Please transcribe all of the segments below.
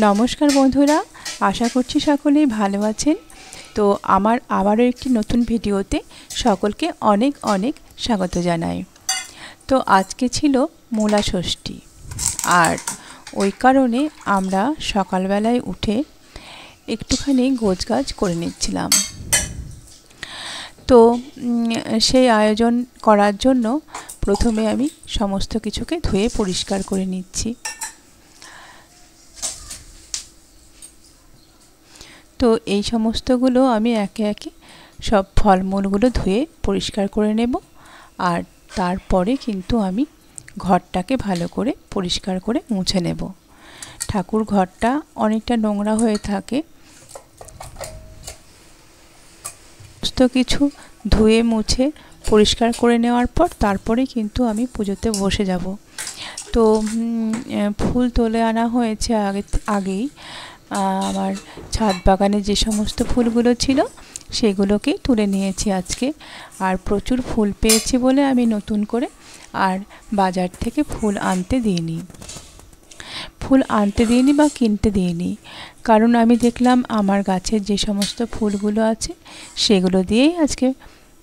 নমস্কার বন্ধুরা, আশা করছি সকলেই ভালো আছেন। তো আমার আবারও একটি নতুন ভিডিওতে সকলকে অনেক অনেক স্বাগত জানাই। তো আজকে ছিল মূলা ষষ্ঠী, আর ওই কারণে আমরা সকালবেলায় উঠে একটুখানি গোছগাছ করে নিচ্ছিলাম। তো সেই আয়োজন করার জন্য প্রথমে আমি সমস্ত কিছুকে ধুয়ে পরিষ্কার করে নিচ্ছি। তো এই সমস্তগুলো আমি একে একে সব ফলমূলগুলো ধুয়ে পরিষ্কার করে নেব, আর তারপরে কিন্তু আমি ঘরটাকে ভালো করে পরিষ্কার করে মুছে নেব। ঠাকুর ঘরটা অনেকটা নোংরা হয়ে থাকে, সমস্ত কিছু ধুয়ে মুছে পরিষ্কার করে নেওয়ার পর তারপরে কিন্তু আমি পুজোতে বসে যাব। তো ফুল তুলে আনা হয়েছে আগেই। আমার ছাদ বাগানে যে সমস্ত ফুলগুলো ছিল সেগুলোকেই তুলে নিয়েছি আজকে। আর প্রচুর ফুল পেয়েছি বলে আমি নতুন করে আর বাজার থেকে ফুল আনতে দিইনি বা কিনতে দিইনি, কারণ আমি দেখলাম আমার গাছের যে সমস্ত ফুলগুলো আছে সেগুলো দিয়েই আজকে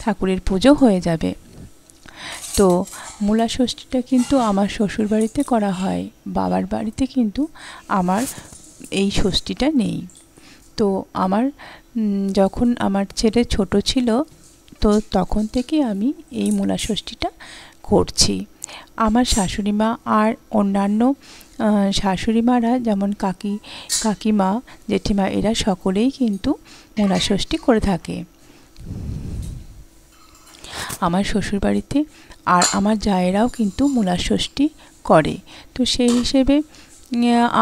ঠাকুরের পুজো হয়ে যাবে। তো মূলা ষষ্ঠীটা কিন্তু আমার শ্বশুর বাড়িতে করা হয়, বাবার বাড়িতে কিন্তু আমার এই ষষ্ঠীটা নেই। তো যখন আমার ছেলে ছোট ছিল, তো তখন থেকে আমি এই মূলা ষষ্ঠীটা করছি। আমার শাশুড়িমা আর অন্যান্য শাশুড়িমারা, যেমন কাকিমা, জেঠিমা, এরা সকলেই কিন্তু মূলা ষষ্ঠী করে থাকে আমার শ্বশুরবাড়িতে। আর আমার জায়েরাও কিন্তু মূলা ষষ্ঠী করে। তো সেই হিসেবে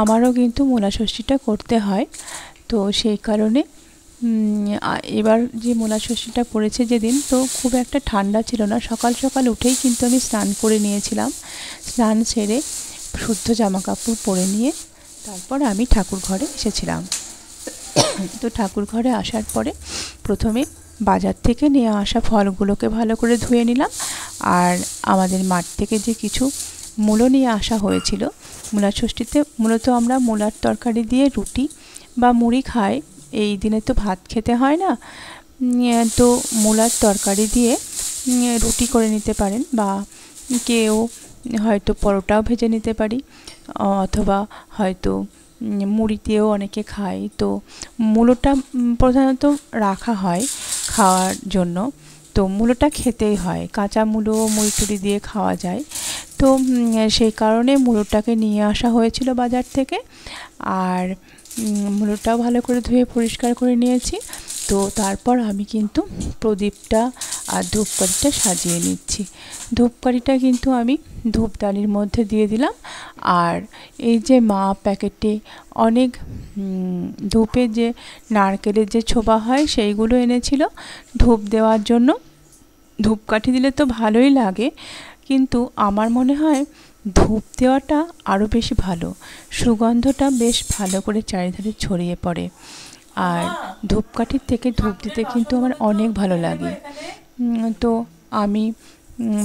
আমারও কিন্তু মূলা ষষ্ঠীটা করতে হয়। তো সেই কারণে এবার যে মূলা ষষ্ঠীটা পড়েছে যেদিন, তো খুব একটা ঠান্ডা ছিল না। সকাল সকাল উঠেই কিন্তু আমি স্নান করে নিয়েছিলাম। স্নান সেরে শুদ্ধ জামা কাপড় পরে নিয়ে তারপর আমি ঠাকুর ঘরে এসেছিলাম। তো ঠাকুর ঘরে আসার পরে প্রথমে বাজার থেকে নিয়ে আসা ফলগুলোকে ভালো করে ধুয়ে নিলাম। আর আমাদের মাঠ থেকে যে কিছু মূলো নিয়ে আসা হয়েছিল, মূলা ষষ্ঠীতে মূলত আমরা মূলার তরকারি দিয়ে রুটি বা মুড়ি খাই। এই দিনে তো ভাত খেতে হয় না, তো মূলার তরকারি দিয়ে রুটি করে নিতে পারেন, বা কেউ হয়তো পরোটাও ভেজে নিতে পারি, অথবা হয়তো মুড়ি দিয়েও অনেকে খায়। তো মূলোটা প্রধানত রাখা হয় খাওয়ার জন্য। তো মূলোটা খেতেই হয়, কাঁচা মূলো মুড়ি টুড়ি দিয়ে খাওয়া যায়। তো সেই কারণে মূলোটাকে নিয়ে আসা হয়েছিল বাজার থেকে, আর মূলোটাও ভালো করে ধুয়ে পরিষ্কার করে নিয়েছি। তো তারপর আমি কিন্তু প্রদীপটা আর ধূপকাঠিটা সাজিয়ে নিচ্ছি। ধূপকাঠিটা কিন্তু আমি ধূপদানির মধ্যে দিয়ে দিলাম। আর এই যে মা প্যাকেটে অনেক ধূপের যে নারকেলের যে ছোবা হয় সেইগুলো এনেছিল ধূপ দেওয়ার জন্য। ধূপকাঠি দিলে তো ভালোই লাগে, কিন্তু আমার মনে হয় ধূপ দেওয়াটা আরও বেশি ভালো, সুগন্ধটা বেশ ভালো করে চারিধারে ছড়িয়ে পড়ে। আর ধূপকাঠির থেকে ধূপ দিতে কিন্তু আমার অনেক ভালো লাগে। তো আমি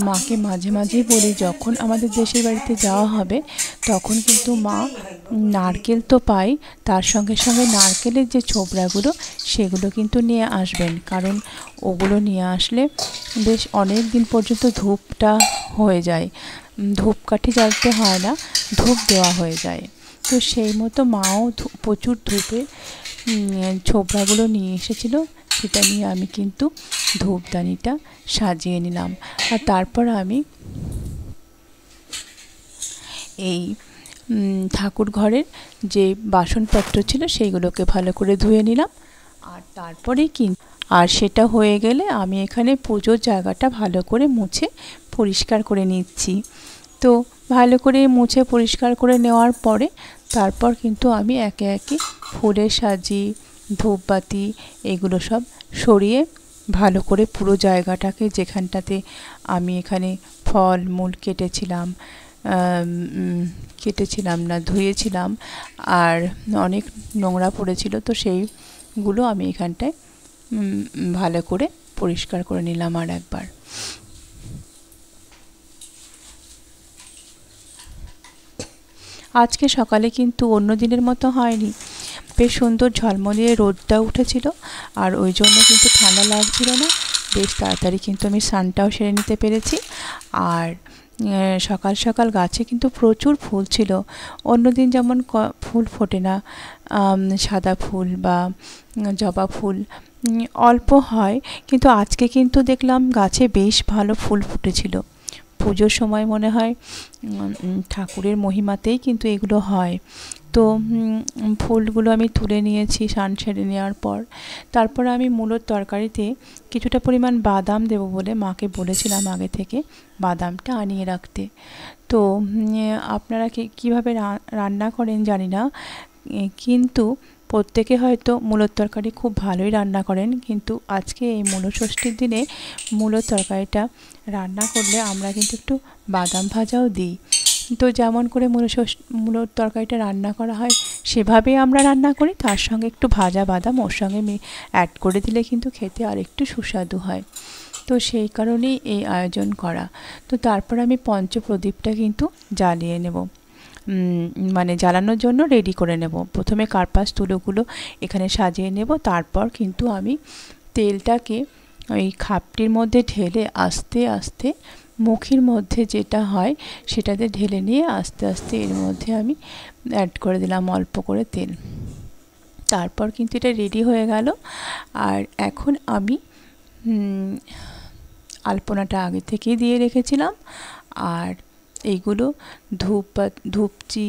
মাকে মাঝে মাঝেই বলি, যখন আমাদের দেশের বাড়িতে যাওয়া হবে তখন কিন্তু মা নারকেল তো পাই, তার সঙ্গে সঙ্গে নারকেলের যে ছোবড়াগুলো সেগুলো কিন্তু নিয়ে আসবেন, কারণ ওগুলো নিয়ে আসলে বেশ অনেক দিন পর্যন্ত ধূপটা হয়ে যায়, ধূপকাঠি জ্বালতে হয় না, ধূপ দেওয়া হয়ে যায়। তো সেই মতো মাও প্রচুর ধূপের ছোবড়াগুলো নিয়ে এসেছিলো, সেটা নিয়ে আমি কিন্তু ধূপদানিটা সাজিয়ে নিলাম। আর তারপর আমি এই ঠাকুর ঘরের যে বাসনপত্র ছিল সেইগুলোকে ভালো করে ধুয়ে নিলাম। আর তারপরেই আর সেটা হয়ে গেলে আমি এখানে পুজোর জায়গাটা ভালো করে মুছে পরিষ্কার করে নিচ্ছি। তো ভালো করে মুছে পরিষ্কার করে নেওয়ার পরে তারপর কিন্তু আমি একে একে ফুলের সাজি, ধূপবাতি, এগুলো সব সরিয়ে ভালো করে পুরো জায়গাটাকে, যেখানটাতে আমি এখানে ফল মূল কেটেছিলাম না, ধুয়েছিলাম, আর অনেক নোংরা পড়েছিল, তো সেইগুলো আমি এখানটায় ভালো করে পরিষ্কার করে নিলাম আর একবার। আজকে সকালে কিন্তু অন্য দিনের মতো হয়নি, বেশ সুন্দর ঝলমলিয়ে রোদটা উঠেছিল, আর ওই জন্য কিন্তু ঠান্ডা লাগছিল না। বেশ তাড়াতাড়ি কিন্তু আমি স্নানটাও সেরে নিতে পেরেছি। আর সকাল সকাল গাছে কিন্তু প্রচুর ফুল ছিল। অন্যদিন যেমন ফুল ফোটে না, সাদা ফুল বা জবা ফুল অল্প হয়, কিন্তু আজকে কিন্তু দেখলাম গাছে বেশ ভালো ফুল ফুটেছিল। পুজোর সময় মনে হয় ঠাকুরের মহিমাতেই কিন্তু এগুলো হয়। তো ফুলগুলো আমি তুলে নিয়েছি স্নান সেরে নেওয়ার পর। তারপর আমি মূলোর তরকারিতে কিছুটা পরিমাণ বাদাম দেবো বলে মাকে বলেছিলাম আগে থেকে বাদামটা আনিয়ে রাখতে। তো আপনারা কীভাবে রান্না করেন জানি না, কিন্তু প্রত্যেকে হয়তো মূলোর তরকারি খুব ভালোই রান্না করেন, কিন্তু আজকে এই মূলো ষষ্ঠীর দিনে মূলোর তরকারিটা রান্না করলে আমরা কিন্তু একটু বাদাম ভাজাও দিই। তো যেমন করে মূলোর তরকারিটা রান্না করা হয় সেভাবেই আমরা রান্না করি, তার সঙ্গে একটু ভাজা বাদাম ওর সঙ্গে অ্যাড করে দিলে কিন্তু খেতে আর একটু সুস্বাদু হয়। তো সেই কারণেই এই আয়োজন করা। তো তারপর আমি পঞ্চপ্রদীপটা কিন্তু জ্বালিয়ে নেব, মানে জ্বালানোর জন্য রেডি করে নেব। প্রথমে কার্পাস তুলোগুলো এখানে সাজিয়ে নেব, তারপর কিন্তু আমি তেলটাকে ওই খাপটির মধ্যে ঢেলে আস্তে আস্তে মুখির মধ্যে যেটা হয় সেটাতে ঢেলে নিয়ে আস্তে আস্তে এর মধ্যে আমি অ্যাড করে দিলাম অল্প করে তেল। তারপর কিন্তু এটা রেডি হয়ে গেল। আর এখন আমি আলপনাটা আগে থেকেই দিয়ে রেখেছিলাম, আর এইগুলো ধূপচি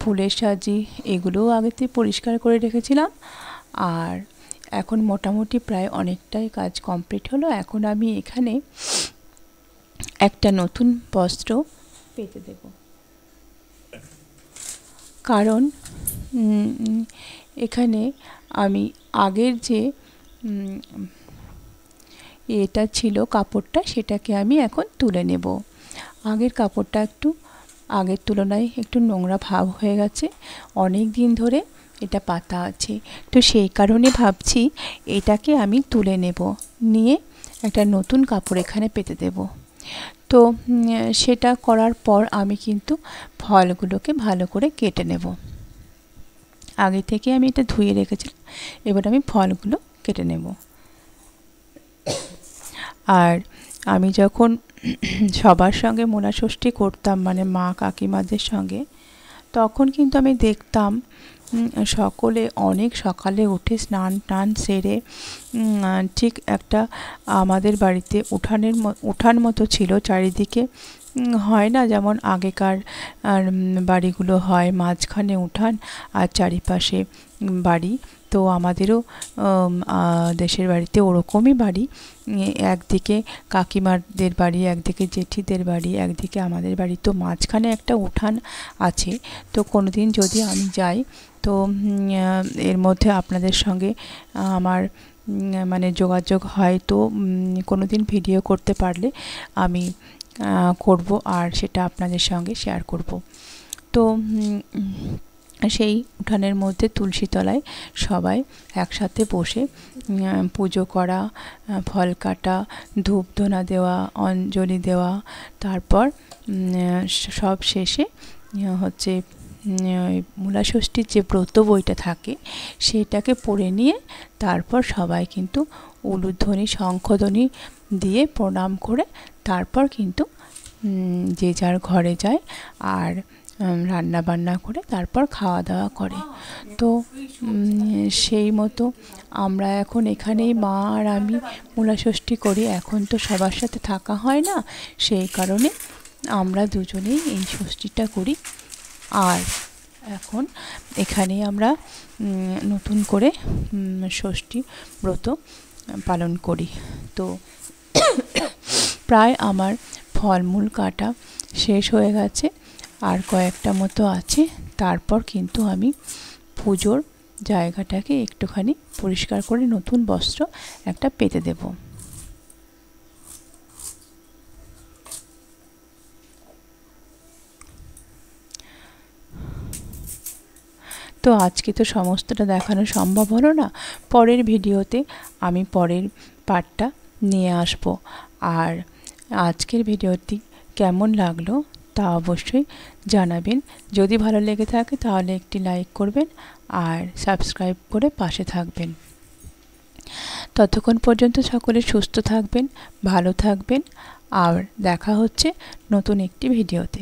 ফুলের সাজি এগুলোও আগে থেকে পরিষ্কার করে রেখেছিলাম। আর এখন মোটামুটি প্রায় অনেকটাই কাজ কমপ্লিট হলো। এখন আমি এখানে একটা নতুন বস্ত্র পেতে দেব, কারণ এখানে আমি আগের যে এটা ছিল কাপড়টা সেটাকে আমি এখন তুলে নেব। আগের কাপড়টা একটু আগের তুলনায় একটু নোংরা ভাব হয়ে গেছে, অনেক দিন ধরে এটা পাতা আছে। তো সেই কারণে ভাবছি এটাকে আমি তুলে নেব, নিয়ে একটা নতুন কাপড় এখানে পেতে দেব। তো সেটা করার পর আমি কিন্তু ফলগুলোকে ভালো করে কেটে নেব। আগে থেকে আমি এটা ধুয়ে রেখেছিলাম, এবার আমি ফলগুলো কেটে নেব। আর আমি যখন সবার সঙ্গে মূলা ষষ্ঠী করতাম, মানে মা কাকিমাদের সঙ্গে, তখন কিন্তু আমি দেখতাম সকলে অনেক সকালে উঠে স্নান টান সেরে ঠিক একটা আমাদের বাড়িতে উঠান মতো ছিল চারিদিকে, হয় না যেমন আগেকার বাড়িগুলো হয়, মাঝখানে উঠান আর চারিপাশে বাড়ি। তো আমাদেরও দেশের বাড়িতে ওরকমই বাড়ি, একদিকে কাকিমাদের বাড়ি, একদিকে জেঠিদের বাড়ি, একদিকে আমাদের বাড়ি। তো মাঝখানে একটা উঠান আছে। তো কোনো দিন যদি আমি যাই তো এর মধ্যে আপনাদের সঙ্গে আমার মানে যোগাযোগ হয়, তো কোনো দিন ভিডিও করতে পারলে আমি করব আর সেটা আপনাদের সঙ্গে শেয়ার করব। তো সেই উঠানের মধ্যে তুলসী তলায় সবাই একসাথে বসে পুজো করা, ফল কাটা, ধূপ ধুনা দেওয়া, অঞ্জলি দেওয়া, তারপর সব শেষে হচ্ছে মূলা ষষ্ঠীর যে ব্রত বইটা থাকে সেটাকে পড়ে নিয়ে তারপর সবাই কিন্তু উলুধ্বনি শঙ্খধ্বনি দিয়ে প্রণাম করে তারপর কিন্তু যে যার ঘরে যায় আর রান্না বান্না করে তারপর খাওয়া দাওয়া করে। তো সেই মতো আমরা এখন এখানেই মা আর আমি মূলা ষষ্ঠী করি। এখন তো সবার সাথে থাকা হয় না, সেই কারণে আমরা দুজনেই এই ষষ্ঠীটা করি। আর এখন এখানেই আমরা নতুন করে ষষ্ঠী ব্রত পালন করি। তো প্রায় আমার ফলমূল কাটা শেষ হয়ে গেছে, আর কয়েকটা মতো আছে। তারপর কিন্তু আমি পুজোর জায়গাটাকে একটুখানি পরিষ্কার করে নতুন বস্ত্র একটা পেতে দেব। তো আজকে তো সমস্তটা দেখানো সম্ভব হলো না, পরের ভিডিওতে আমি পরের পার্টটা নিয়ে আসব। আর আজকের ভিডিওটি কেমন লাগলো তা অবশ্যই জানাবেন। যদি ভালো লেগে থাকে তাহলে একটি লাইক করবেন আর সাবস্ক্রাইব করে পাশে থাকবেন। ততক্ষণ পর্যন্ত সকলে সুস্থ থাকবেন, ভালো থাকবেন, আর দেখা হচ্ছে নতুন একটি ভিডিওতে।